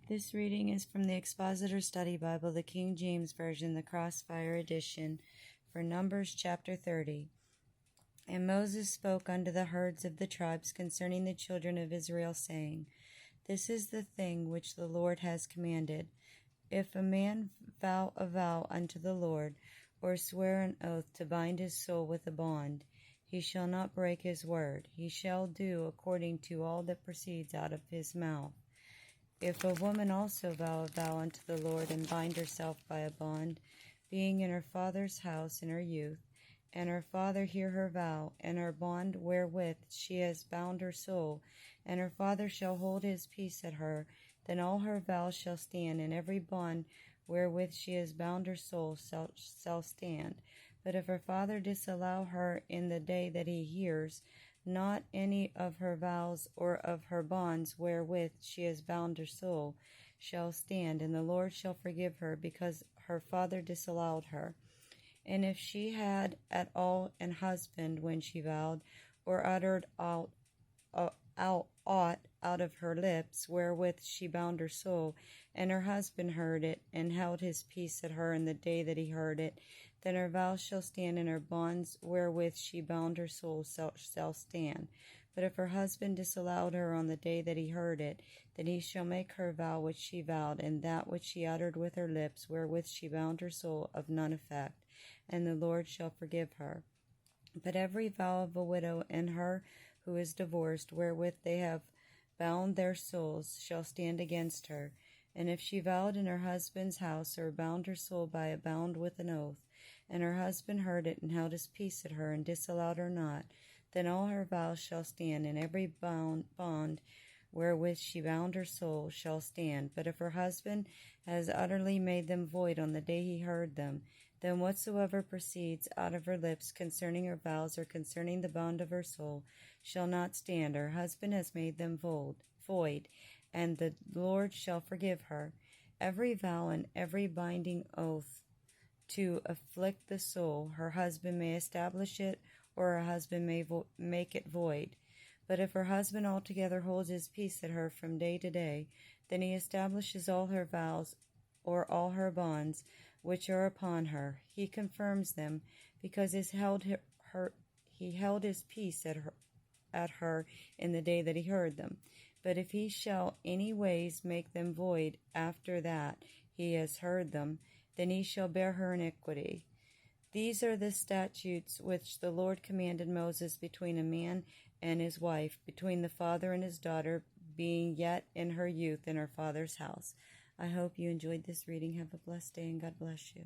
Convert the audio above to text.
This reading is from the Expositor Study Bible, the King James Version, the Crossfire Edition, for Numbers chapter 30. And Moses spoke unto the herds of the tribes concerning the children of Israel, saying, This is the thing which the Lord has commanded. If a man vow a vow unto the Lord, or swear an oath to bind his soul with a bond, he shall not break his word. He shall do according to all that proceeds out of his mouth. If a woman also vow a vow unto the Lord, and bind herself by a bond, being in her father's house in her youth, and her father hear her vow, and her bond wherewith she has bound her soul, and her father shall hold his peace at her, then all her vows shall stand, and every bond wherewith she has bound her soul shall stand. But if her father disallow her in the day that he hears, not any of her vows or of her bonds wherewith she has bound her soul shall stand, and the Lord shall forgive her, because her father disallowed her. And if she had at all an husband when she vowed, or uttered aught out of her lips, wherewith she bound her soul, and her husband heard it, and held his peace at her in the day that he heard it, then her vows shall stand, and her bonds wherewith she bound her soul shall stand. But if her husband disallowed her on the day that he heard it, then he shall make her vow which she vowed, and that which she uttered with her lips, wherewith she bound her soul, of none effect, and the Lord shall forgive her. But every vow of a widow and her who is divorced, wherewith they have bound their souls, shall stand against her. And if she vowed in her husband's house, or bound her soul by a bond with an oath, and her husband heard it, and held his peace at her, and disallowed her not, then all her vows shall stand, and every bond wherewith she bound her soul shall stand. But if her husband has utterly made them void on the day he heard them, then whatsoever proceeds out of her lips concerning her vows, or concerning the bond of her soul, shall not stand. Her husband has made them void, and the Lord shall forgive her. Every vow and every binding oath to afflict the soul, her husband may establish it, or her husband may make it void. But if her husband altogether holds his peace at her from day to day, then he establishes all her vows, or all her bonds, which are upon her. He confirms them, because he held his peace at her in the day that he heard them. But if he shall any ways make them void after that he has heard them, then he shall bear her iniquity. These are the statutes which the Lord commanded Moses between a man and his wife, between the father and his daughter, being yet in her youth in her father's house. I hope you enjoyed this reading. Have a blessed day, and God bless you.